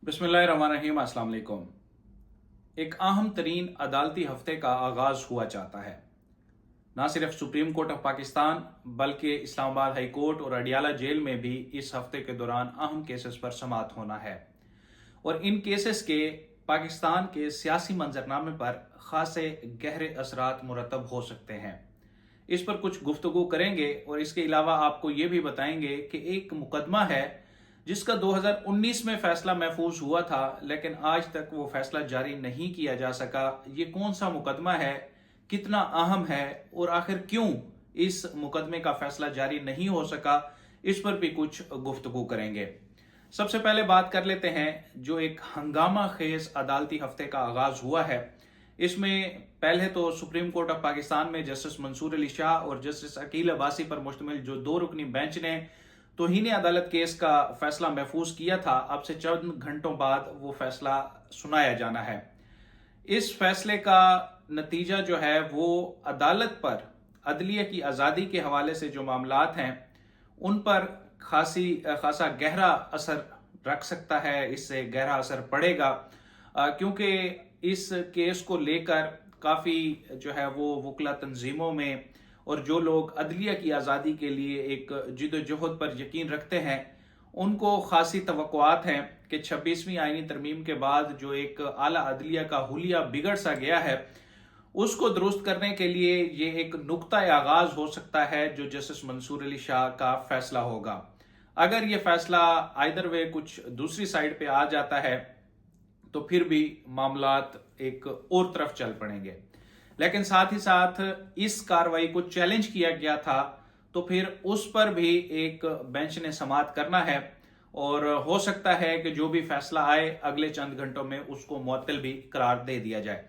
बिस्मिल्लाहिर्रहमानिर्रहीम, अस्सलाम वालेकुम। एक अहम तरीन अदालती हफ्ते का आगाज हुआ चाहता है। ना सिर्फ सुप्रीम कोर्ट ऑफ पाकिस्तान बल्कि इस्लामाबाद हाई कोर्ट और अडियाला जेल में भी इस हफ्ते के दौरान अहम केसेस पर समाअत होना है और इन केसेस के पाकिस्तान के सियासी मंजरनामे पर खासे गहरे असरात मुरतब हो सकते हैं। इस पर कुछ गुफ्तगू करेंगे और इसके अलावा आपको ये भी बताएंगे कि एक मुकदमा है जिसका 2019 में फैसला महफूज हुआ था लेकिन आज तक वो फैसला जारी नहीं किया जा सका। ये कौन सा मुकदमा है, कितना अहम है और आखिर क्यों इस मुकदमे का फैसला जारी नहीं हो सका, इस पर भी कुछ गुफ्तगू करेंगे। सबसे पहले बात कर लेते हैं जो एक हंगामा खेज अदालती हफ्ते का आगाज हुआ है। इसमें पहले तो सुप्रीम कोर्ट ऑफ पाकिस्तान में जस्टिस मंसूर अली शाह और जस्टिस अकील अब्बासी पर मुश्तमिल जो 2 रुकनी बेंच ने तौहीन अदालत केस का फैसला महफूज किया था, अब से चंद घंटों बाद वो फैसला सुनाया जाना है। इस फैसले का नतीजा जो है वो अदालत पर अदलिया की आज़ादी के हवाले से जो मामलात हैं उन पर खासा गहरा असर रख सकता है, इससे गहरा असर पड़ेगा क्योंकि इस केस को लेकर काफ़ी जो है वो वकला तंजीमों में और जो लोग अदलिया की आज़ादी के लिए एक जिदोजहद पर यकीन रखते हैं उनको खासी तवक्कुआत हैं कि 26वीं आईनी तरमीम के बाद जो एक आला अदलिया का हुलिया बिगड़ सा गया है उसको दुरुस्त करने के लिए ये एक नुक्ता आगाज हो सकता है जो जस्टिस मंसूर अली शाह का फैसला होगा। अगर ये फैसला आइदर वे कुछ दूसरी साइड पे आ जाता है तो फिर भी मामलात एक और तरफ चल पड़ेंगे, लेकिन साथ ही साथ इस कार्रवाई को चैलेंज किया गया था तो फिर उस पर भी एक बेंच ने समाअत करना है और हो सकता है कि जो भी फैसला आए अगले चंद घंटों में उसको मुअत्तल भी करार दे दिया जाए।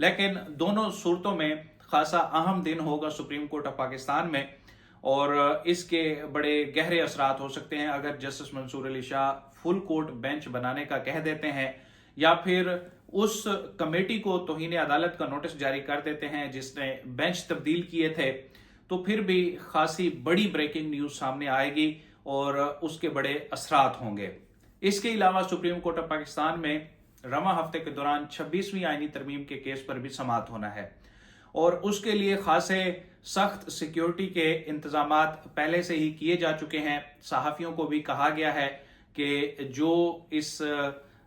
लेकिन दोनों सूरतों में खासा अहम दिन होगा सुप्रीम कोर्ट ऑफ पाकिस्तान में और इसके बड़े गहरे असरात हो सकते हैं अगर justice Mansoor Ali Shah full court bench बनाने का कह देते हैं या फिर उस कमेटी को तौहीन अदालत का नोटिस जारी कर देते हैं जिसने बेंच तब्दील किए थे, तो फिर भी खासी बड़ी ब्रेकिंग न्यूज सामने आएगी और उसके बड़े असरात होंगे। इसके अलावा सुप्रीम कोर्ट ऑफ पाकिस्तान में रवां हफ्ते के दौरान 26वीं आईनी तरमीम के केस पर भी समाअत होना है और उसके लिए खासे सख्त सिक्योरिटी के इंतजामात पहले से ही किए जा चुके हैं। सहाफियों को भी कहा गया है कि जो इस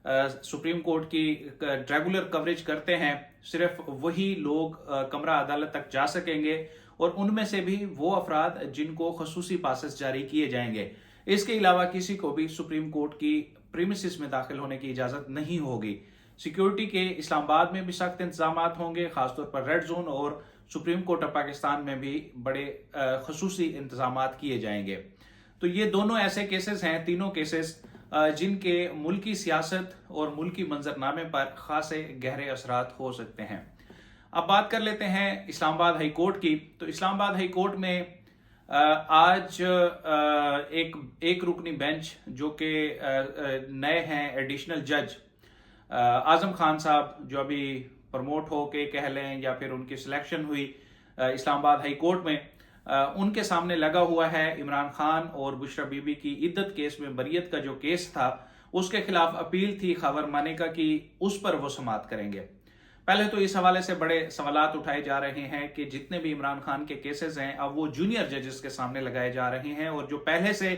सुप्रीम कोर्ट की रेगुलर कवरेज करते हैं सिर्फ वही लोग कमरा अदालत तक जा सकेंगे और उनमें से भी वो अफराद जिनको खसूसी पासेस जारी किए जाएंगे। इसके अलावा किसी को भी सुप्रीम कोर्ट की प्रीमिसेस में दाखिल होने की इजाजत नहीं होगी। सिक्योरिटी के इस्लामाबाद में भी सख्त इंतजाम होंगे, खासतौर पर रेड जोन, और सुप्रीम कोर्ट ऑफ पाकिस्तान में भी बड़े खसूसी इंतजाम किए जाएंगे। तो ये दोनों ऐसे केसेस हैं, तीनों केसेस जिनके मुल्की सियासत और मुल्की मंजरनामे पर खासे गहरे असरात हो सकते हैं। अब बात कर लेते हैं इस्लामाबाद हाई कोर्ट की। तो इस्लामाबाद हाई कोर्ट में आज एक रुकनी बेंच जो कि नए हैं एडिशनल जज आजम खान साहब, जो अभी प्रमोट हो के कह लें या फिर उनकी सिलेक्शन हुई इस्लामाबाद हाई कोर्ट में, उनके सामने लगा हुआ है। इमरान खान और बुशरा बीबी की इद्दत केस में बरियत का जो केस था उसके खिलाफ अपील थी खबर मानेका की, उस पर वो समाअत करेंगे। पहले तो इस हवाले से बड़े सवालात उठाए जा रहे हैं कि जितने भी इमरान खान के केसेस हैं अब वो जूनियर जजेस के सामने लगाए जा रहे हैं और जो पहले से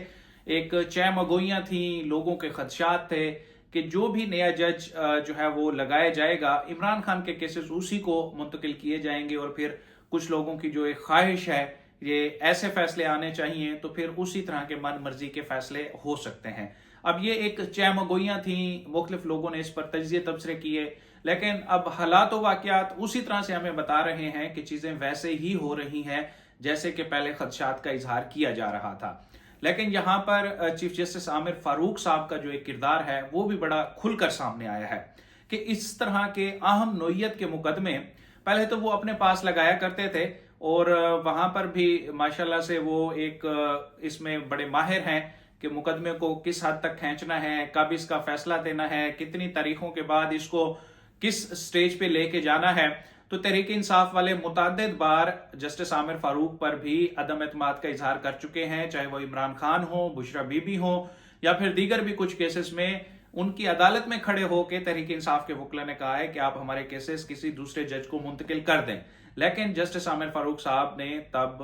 एक चहमगोइयां थी, लोगों के खदशात थे कि जो भी नया जज जो है वो लगाया जाएगा इमरान खान के केसेस उसी को मुंतकिल किए जाएंगे और फिर कुछ लोगों की जो एक ख्वाहिश है ये ऐसे फैसले आने चाहिए तो फिर उसी तरह के मन मर्जी के फैसले हो सकते हैं। अब ये एक चहमगोइयां थी, मुख्तलिफ लोगों ने इस पर तजिए तबसरे किए, लेकिन अब हालात व वाक़यात उसी तरह से हमें बता रहे हैं कि चीजें वैसे ही हो रही हैं जैसे कि पहले खदशात का इजहार किया जा रहा था। लेकिन यहाँ पर चीफ जस्टिस आमिर फारूक साहब का जो एक किरदार है वो भी बड़ा खुलकर सामने आया है कि इस तरह के अहम नोयत के मुकदमे पहले तो वो अपने पास लगाया करते थे और वहां पर भी माशाल्लाह से वो एक इसमें बड़े माहिर हैं कि मुकदमे को किस हद तक खींचना है, कब इसका फैसला देना है, कितनी तारीखों के बाद इसको किस स्टेज पे लेके जाना है। तो तहरीक इंसाफ वाले मुतअद्दिद बार जस्टिस आमिर फारूक पर भी अदम एतमाद का इजहार कर चुके हैं, चाहे वो इमरान खान हो, बुशरा बीबी हो या फिर दीगर भी कुछ केसेस में ان کی عدالت میں کھڑے ہو کے تحریک انصاف کے وکلا نے کہا ہے کہ آپ ہمارے کیسز کسی دوسرے جج کو منتقل کر دیں، لیکن جسٹس عامر فاروق صاحب نے تب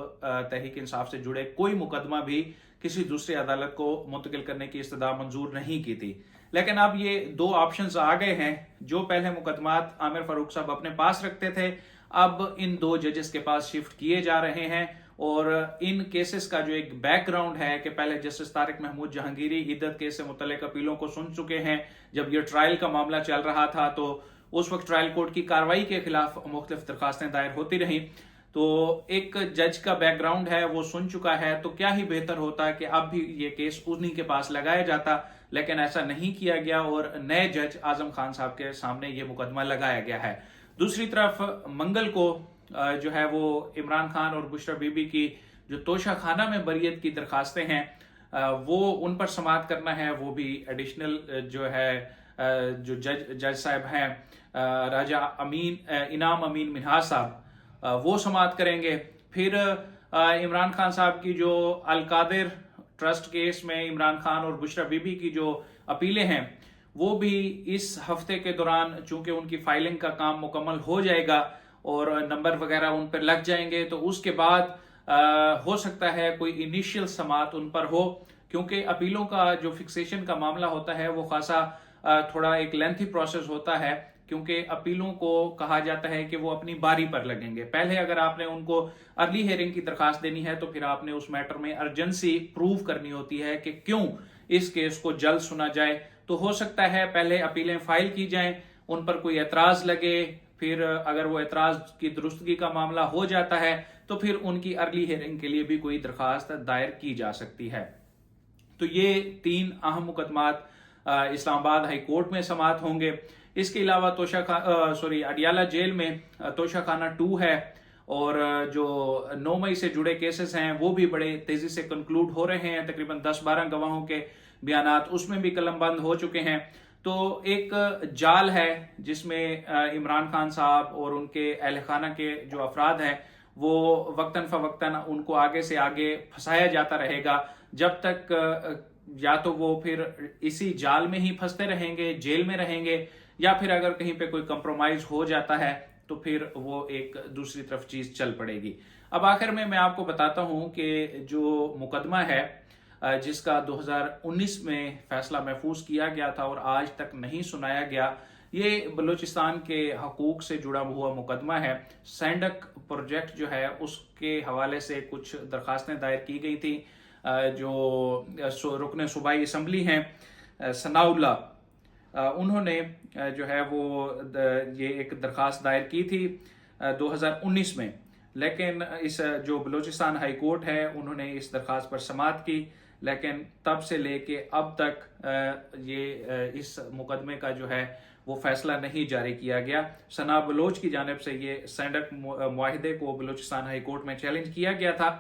تحریک انصاف سے جڑے کوئی مقدمہ بھی کسی دوسری عدالت کو منتقل کرنے کی استدعا منظور نہیں کی تھی۔ لیکن اب یہ دو آپشنز آ گئے ہیں، جو پہلے مقدمات عامر فاروق صاحب اپنے پاس رکھتے تھے اب ان دو ججز کے پاس شفٹ کیے جا رہے ہیں، اور ان کیسز کا جو ایک بیک گراؤنڈ ہے کہ پہلے جسٹس طارق محمود جہانگیری عدت کیس سے متعلق اپیلوں کو سن چکے ہیں۔ جب یہ ٹرائل کا معاملہ چل رہا تھا تو اس وقت ٹرائل کورٹ کی کارروائی کے خلاف مختلف درخواستیں دائر ہوتی رہیں، تو ایک جج کا بیک گراؤنڈ ہے وہ سن چکا ہے، تو کیا ہی بہتر ہوتا کہ اب بھی یہ کیس انہی کے پاس لگایا جاتا، لیکن ایسا نہیں کیا گیا اور نئے جج اعظم خان صاحب کے سامنے یہ مقدمہ لگایا گیا ہے۔ دوسری طرف منگل کو جو ہے وہ عمران خان اور بشرا بی بی کی جو توشہ خانہ میں بریت کی درخواستیں ہیں وہ ان پر سماعت کرنا ہے، وہ بھی ایڈیشنل جو ہے جو جج صاحب ہیں راجہ انعام امین منہاس صاحب وہ سماعت کریں گے۔ پھر عمران خان صاحب کی جو القادر ٹرسٹ کیس میں عمران خان اور بشرا بی بی کی جو اپیلیں ہیں وہ بھی اس ہفتے کے دوران، چونکہ ان کی فائلنگ کا کام مکمل ہو جائے گا اور نمبر وغیرہ ان پر لگ جائیں گے، تو اس کے بعد ہو سکتا ہے کوئی انیشیل سماعت ان پر ہو، کیونکہ اپیلوں کا جو فکسیشن کا معاملہ ہوتا ہے وہ خاصا تھوڑا ایک لینتھی پروسیس ہوتا ہے، کیونکہ اپیلوں کو کہا جاتا ہے کہ وہ اپنی باری پر لگیں گے۔ پہلے اگر آپ نے ان کو ارلی ہیئرنگ کی درخواست دینی ہے تو پھر آپ نے اس میٹر میں ارجنسی پروو کرنی ہوتی ہے کہ کیوں اس کیس کو جلد سنا جائے۔ تو ہو سکتا ہے پہلے اپیلیں فائل کی جائیں، ان پر کوئی اعتراض لگے، پھر اگر وہ اعتراض کی درستگی کا معاملہ ہو جاتا ہے تو پھر ان کی ارلی ہیئرنگ کے لیے بھی کوئی درخواست دائر کی جا سکتی ہے۔ تو یہ تین اہم مقدمات اسلام آباد ہائی کورٹ میں سماعت ہوں گے۔ اس کے علاوہ اڈیالہ جیل میں توشہ خانہ 2 ہے، اور جو 9 مئی سے جڑے کیسز ہیں وہ بھی بڑے تیزی سے کنکلوڈ ہو رہے ہیں، تقریباً 10-12 گواہوں کے بیانات اس میں بھی قلم بند ہو چکے ہیں۔ تو ایک جال ہے جس میں عمران خان صاحب اور ان کے اہل خانہ کے جو افراد ہیں وہ وقتاً فوقتاً ان کو آگے سے آگے پھنسایا جاتا رہے گا، جب تک یا تو وہ پھر اسی جال میں ہی پھنستے رہیں گے، جیل میں رہیں گے، یا پھر اگر کہیں پہ کوئی کمپرومائز ہو جاتا ہے تو پھر وہ ایک دوسری طرف چیز چل پڑے گی۔ اب آخر میں آپ کو بتاتا ہوں کہ جو مقدمہ ہے جس کا 2019 میں فیصلہ محفوظ کیا گیا تھا اور آج تک نہیں سنایا گیا، یہ بلوچستان کے حقوق سے جڑا ہوا مقدمہ ہے۔ سینڈک پروجیکٹ جو ہے اس کے حوالے سے کچھ درخواستیں دائر کی گئی تھی۔ جو رکن صوبائی اسمبلی ہیں ثناء اللہ، انہوں نے جو ہے وہ یہ ایک درخواست دائر کی تھی 2019 میں، لیکن اس جو بلوچستان ہائی کورٹ ہے انہوں نے اس درخواست پر سماعت کی، لیکن تب سے لے کے اب تک یہ اس مقدمے کا جو ہے وہ فیصلہ نہیں جاری کیا گیا۔ ثناء بلوچ کی جانب سے یہ سینڈک معاہدے کو بلوچستان ہائی کورٹ میں چیلنج کیا گیا تھا،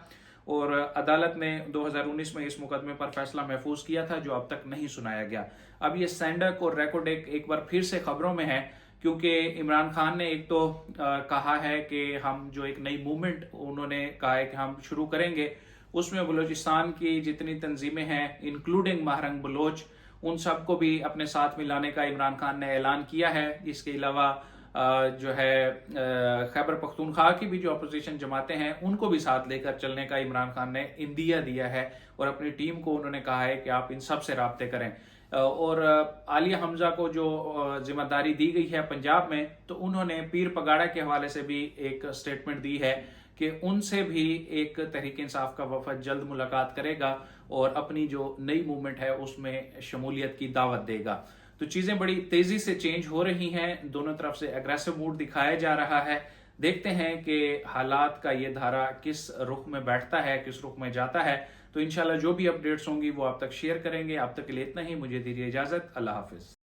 اور عدالت نے 2019 میں اس مقدمے پر فیصلہ محفوظ کیا تھا جو اب تک نہیں سنایا گیا۔ اب یہ سینڈک اور ریکوڈیک ایک بار پھر سے خبروں میں ہے، کیونکہ عمران خان نے ایک تو کہا ہے کہ ہم جو ایک نئی موومنٹ انہوں نے کہا ہے کہ ہم شروع کریں گے، اس میں بلوچستان کی جتنی تنظیمیں ہیں انکلوڈنگ مہرنگ بلوچ، ان سب کو بھی اپنے ساتھ ملانے کا عمران خان نے اعلان کیا ہے۔ اس کے علاوہ جو ہے خیبر پختونخوا کی بھی جو اپوزیشن جماعتیں ہیں ان کو بھی ساتھ لے کر چلنے کا عمران خان نے اندیہ دیا ہے، اور اپنی ٹیم کو انہوں نے کہا ہے کہ آپ ان سب سے رابطے کریں۔ اور عالیہ حمزہ کو جو ذمہ داری دی گئی ہے پنجاب میں، تو انہوں نے پیر پگاڑا کے حوالے سے بھی ایک سٹیٹمنٹ دی ہے کہ ان سے بھی ایک تحریک انصاف کا وفد جلد ملاقات کرے گا اور اپنی جو نئی موومنٹ ہے اس میں شمولیت کی دعوت دے گا۔ تو چیزیں بڑی تیزی سے چینج ہو رہی ہیں، دونوں طرف سے اگریسو موڈ دکھایا جا رہا ہے۔ دیکھتے ہیں کہ حالات کا یہ دھارا کس رخ میں بیٹھتا ہے، کس رخ میں جاتا ہے۔ تو انشاءاللہ جو بھی اپڈیٹس ہوں گی وہ آپ تک شیئر کریں گے۔ اب تک کے لیے اتنا ہی، مجھے دیجیے اجازت، اللہ حافظ۔